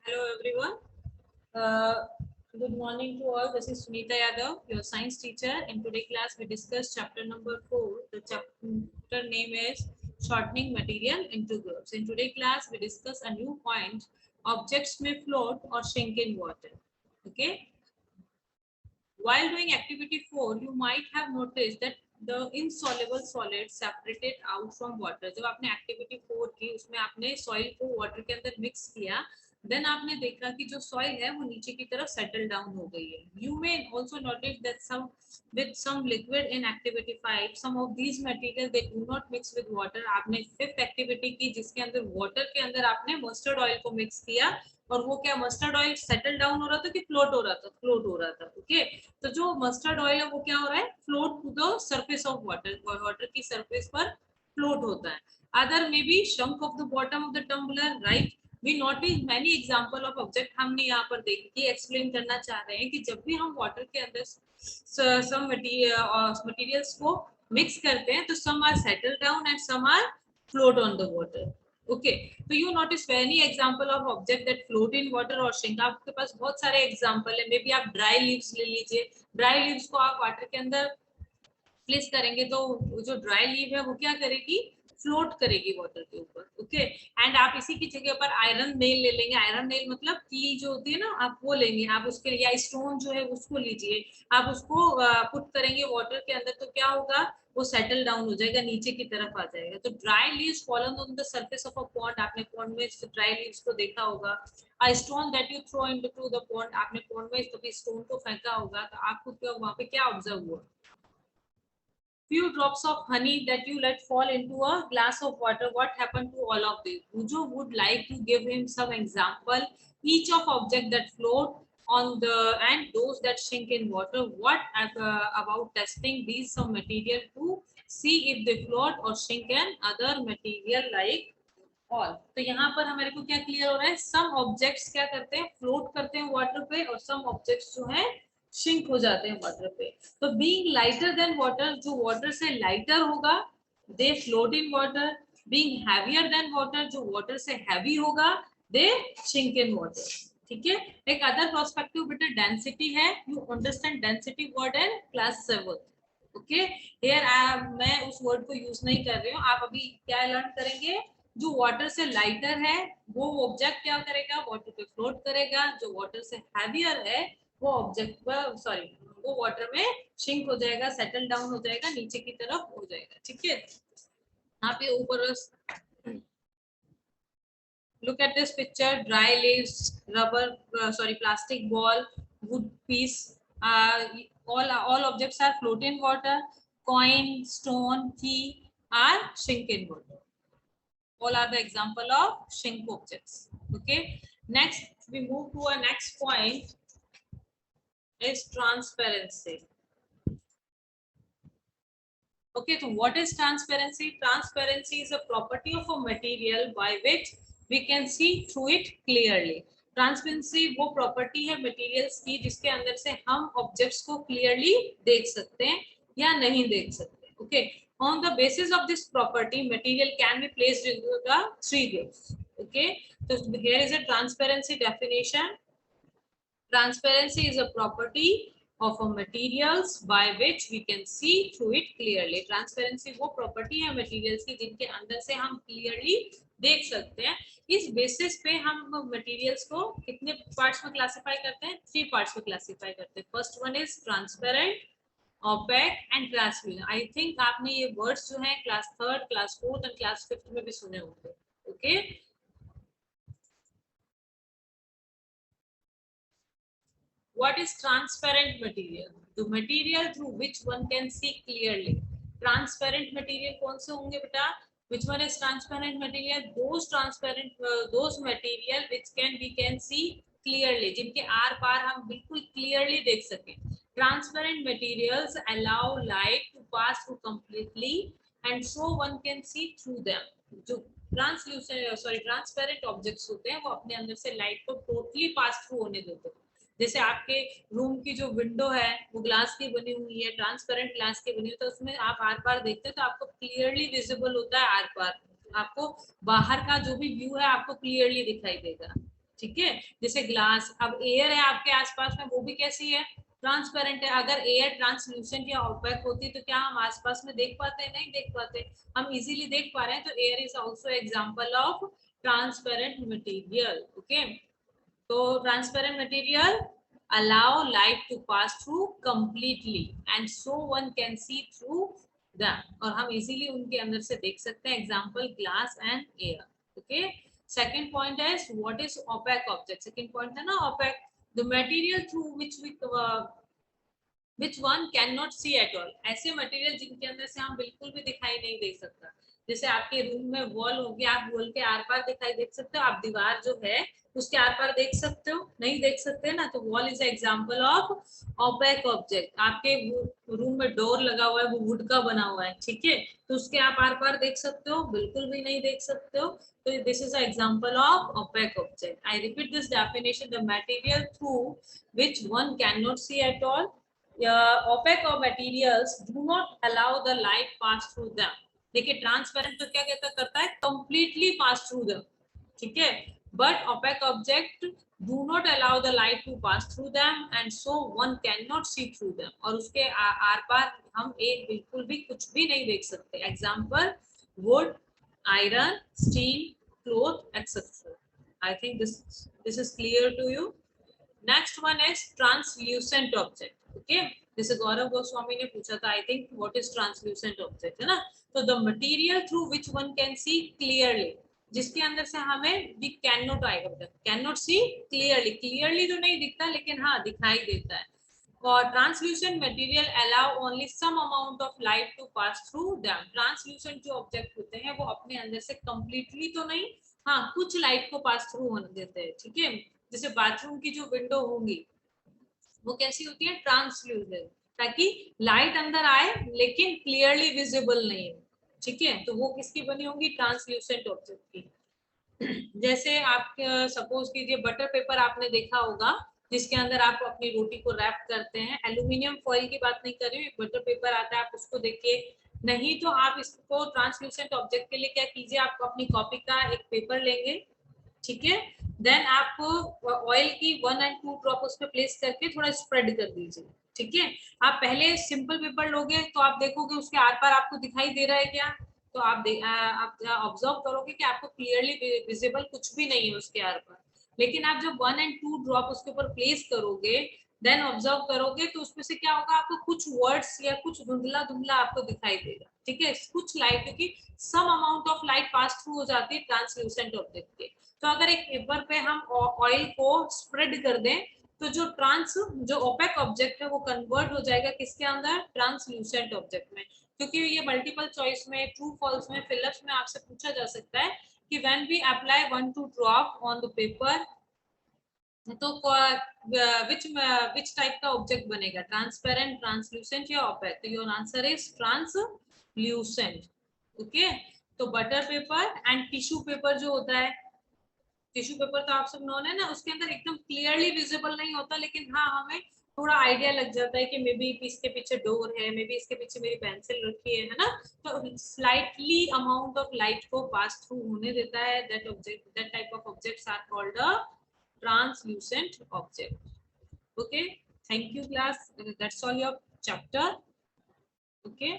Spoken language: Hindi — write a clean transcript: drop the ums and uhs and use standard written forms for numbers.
Hello everyone. Uh, Good morning to all. This is Sunita Yadav, your science teacher. In today's class, we discuss chapter number 4. The chapter name is Shortening Material into Groups. In today's class, we discuss a new point: objects may float or sink in water. Okay. While doing activity 4, you might have noticed that the insoluble solid separated out from water. जब आपने activity 4 की उसमें आपने soil को water के अंदर mix किया, then आपने देखा कि जो soil है वो नीचे की तरफ settle down हो गई है. You may also notice that with some liquid in activity 5, some of these materials they do not mix with water. आपने fifth activity की जिसके अंदर water के अंदर आपने mustard oil को mix किया और वो क्या मस्टर्ड ऑयल सेटल डाउन हो रहा था कि फ्लोट हो रहा था? फ्लोट हो रहा था. ओके. तो जो मस्टर्ड ऑयल है वो क्या हो रहा है? Float to the surface of water. Water की सरफेस पर फ्लोट होता है. Other may be sunk of the bottom of the tumbler. Right. We notice many example of object. हमने यहाँ पर देखिए एक्सप्लेन करना चाह रहे हैं कि जब भी हम वाटर के अंदर सम मटेरियल्स को मिक्स करते हैं तो some are settle down and some are float on the water. Okay. तो you notice any example of object that float in water or sink. आपके पास बहुत सारे एग्जांपल है. मे बी आप ड्राई लीव्स ले लीजिए. ड्राई लीव्स को आप वाटर के अंदर प्लेस करेंगे तो जो ड्राई लीव है वो क्या करेगी? फ्लोट करेगी वाटर के ऊपर. ओके. एंड आप इसी की जगह पर आयरन नेल ले लेंगे. आयरन नेल मतलब की जो होती है ना, आप वो लेंगे. आप उसके या स्टोन जो है उसको लीजिए. आप उसको पुट करेंगे वाटर के अंदर तो क्या होगा? वो सेटल डाउन हो जाएगा, नीचे की तरफ आ जाएगा. तो dry leaves fallen on the surface of a pond. आपने पॉन्ड में ड्राई लीव्स को देखा होगा. A stone that you throw into the pond. आपने पॉन्ड में कभी स्टोन को फेंका होगा तो आपको क्या वहां पे क्या ऑब्जर्व हुआ? Few drops of honey that you let fall into a glass of water. What happened to all of these? Ujo would like to give him some example. Each of object that float on the and those that sink in water. What about testing these some material to see if they float or sink in other material like all. तो यहाँ पर हमारे को क्या क्लियर हो रहा है? सम ऑब्जेक्ट्स क्या करते हैं? फ्लोट करते हैं वाटर पे और सम ऑब्जेक्ट्स जो है शिंक हो जाते हैं वाटर पे. तो बीइंग लाइटर देन वाटर, जो वाटर से लाइटर होगा दे float in water. Being heavier than water, जो वाटर से हैवी होगा दे शिंक इन वाटर. ठीक है. एक अदर पर्सपेक्टिव बेटा डेंसिटी है. You understand density word in class 7. Okay. Here मैं उस वर्ड को यूज नहीं कर रही हूँ. आप अभी क्या लर्न करेंगे? जो वाटर से लाइटर है वो ऑब्जेक्ट क्या करेगा? वाटर पे फ्लोट करेगा. जो वाटर से हैवियर है वो ऑब्जेक्ट पर सॉरी वो वाटर में शिंक हो जाएगा, सेटल डाउन हो जाएगा, नीचे की तरफ हो जाएगा. ठीक है. यहाँ पे ऊपर look at this picture: dry leaves, rubber plastic ball, wood piece. All objects are float in water. Coin, stone, key are sink in water. All are the example of sink objects. Okay. Next we move to our next point is transparency. Okay, so what is transparency? Transparency is a property of a material by which we can see through it clearly. Transparency वो प्रॉपर्टी है मटेरियल्स की जिसके अंदर से हम ऑब्जेक्ट्स को क्लियरली देख सकते हैं या नहीं देख सकते. Okay. On the basis of this property, material can be placed into the three groups. Okay. So here is a transparency definition. Transparency is a property of a materials by which we can see through it clearly. Transparency वो property है materials की जिनके अंदर से हम clearly देख सकते हैं. इस basis पे हम materials को कितने parts में classify करते हैं? 3 parts में classify करते हैं. First one is transparent, opaque and translucent. I think आपने ये words जो हैं class 3rd, class 4th and class 5th में भी सुने होंगे. Okay. What is transparent material? The material through which one can see clearly. Transparent material कौन से होंगे बेटा? Which one is transparent material? Those material which we can see clearly. जिनके आर पार हम बिल्कुल clearly देख सकें. Transparent materials allow light to pass through completely and so one can see through them. जो ट्रांसपेरेंट ऑब्जेक्ट्स होते हैं वो अपने अंदर से लाइट को टोटली पास थ्रू होने देते हैं. जैसे आपके रूम की जो विंडो है वो ग्लास की बनी हुई है, ट्रांसपेरेंट ग्लास की बनी हुई, तो उसमें आप आर पार देखते हैं तो आपको क्लियरली विजिबल होता है आर पार. आपको बाहर का जो भी व्यू है आपको क्लियरली दिखाई देगा. ठीक है। जैसे ग्लास, अब एयर है आपके आसपास में, वो भी कैसी है, ट्रांसपेरेंट है। अगर एयर ट्रांसल्यूसेंट या ओपेक होती तो क्या हम आसपास में देख पाते, नहीं देख पाते, हम इजीली देख पा रहे हैं। तो air is also example of transparent material. Okay, तो transparent material allow light to pass through completely and so one can see through them, और हम इजीली उनके अंदर से देख सकते हैं। Example glass and air. Okay, second point है what is opaque object. Second point है ना opaque, the material through which one cannot see at all, ऐसे मटेरियल जिनके अंदर से हम बिल्कुल भी दिखाई नहीं दे सकता। जैसे आपके रूम में वॉल होगी, आप वॉल के आर पार दिखाई देख सकते हो, आप दीवार जो है उसके आर पार देख सकते हो, नहीं देख सकते ना, तो wall is example of opaque object. आपके रूम में डोर लगा हुआ है, वो वुड का बना हुआ है, ठीक है, तो उसके आप आर पार देख सकते हो, बिल्कुल भी नहीं देख सकते हो, तो this is example of opaque object. I repeat this definition, the material through which one cannot see at all, opaque materials do not allow the light pass through them। देखिए ट्रांसपेरेंट तो क्या कहता करता है, कंप्लीटली पास थ्रू them, ठीक है, but opaque object do not allow the light to pass through them and so one cannot see through them, और उसके आर पार हम एक बिल्कुल भी कुछ भी नहीं देख सकते। Example wood, iron, steel, cloth, etc. I think this is clear to you. Next one is translucent object. Okay, जैसे गौरव गोस्वामी ने पूछा था, I think what is translucent object, है ना, तो the material through which one can see clearly, जिसके अंदर से हमें भी cannot आएगा, बेटा cannot see clearly, clearly तो नहीं दिखता लेकिन हाँ दिखाई देता है। और translucent material allow only some amount of light to pass through them। translucent जो ऑब्जेक्ट होते हैं वो अपने अंदर से completely तो नहीं, हाँ कुछ लाइट को पास थ्रू होने देते हैं, ठीक है। जैसे बाथरूम की जो विंडो होंगी वो कैसी होती है, ट्रांसल्यूसेंट, ताकि लाइट अंदर आए लेकिन क्लियरली विजिबल नहीं है, ठीक है, तो वो किसकी बनी होंगी, ट्रांसल्यूसेंट ऑब्जेक्ट की। जैसे आप सपोज कीजिए बटर पेपर आपने देखा होगा, जिसके अंदर आप अपनी रोटी को रैप करते हैं, एल्यूमिनियम फॉइल की बात नहीं कर रही हूँ, बटर पेपर आता है, आप उसको देखिए, नहीं तो आप इसको ट्रांसल्यूसेंट ऑब्जेक्ट के लिए क्या कीजिए, आप अपनी कॉपी का एक पेपर लेंगे, ठीक है, देन आप ऑयल की 1 और 2 ड्रॉप उस पर प्लेस करके थोड़ा स्प्रेड कर दीजिए, ठीक है। आप पहले सिंपल पेपर लोगे तो आप देखोगे उसके आर पार आपको दिखाई दे रहा है क्या, तो आप ऑब्जर्व करोगे कि आपको क्लियरली विजिबल कुछ भी नहीं है उसके आर पार, लेकिन आप जब 1 और 2 ड्रॉप उसके ऊपर प्लेस करोगे, देन ऑब्जर्व करोगे तो उसमें से क्या होगा, आपको कुछ वर्ड्स या कुछ धुंधला धुंधला आपको दिखाई देगा, ठीक है, कुछ लाइट, क्योंकि some amount of light pass through हो जाती है ट्रांसल्यूसेंट ऑब्जेक्ट के। तो अगर एक पेपर पे हम ऑयल को स्प्रेड कर दें तो जो ओपेक ऑब्जेक्ट है वो कन्वर्ट हो जाएगा किसके अंदर, ट्रांसल्यूसेंट ऑब्जेक्ट में। क्योंकि ये मल्टीपल चॉइस में, ट्रू फॉल्स में, फिलअप्स में आपसे पूछा जा सकता है कि when we apply 1-2 drop on the paper, तो विच टाइप का ऑब्जेक्ट बनेगा, ट्रांसपेरेंट, ट्रांसल्यूसेंट या ओपेक, तो your answer is translucent. Okay, तो butter paper and tissue paper जो होता है, टिश्यू पेपर तो आप सब नोन है ना, उसके अंदर एकदम क्लियरली विजिबल नहीं होता, लेकिन हाँ हमें थोड़ा आइडिया लग जाता है कि मे बी इसके पीछे डोर है, मे बी इसके पीछे मेरी पेंसिल रखी है ना, तो स्लाइटली अमाउंट ऑफ लाइट को पास थ्रू होने देता है, that object, that type of objects are called a translucent object। Okay, thank you class, that's all your chapter। Okay।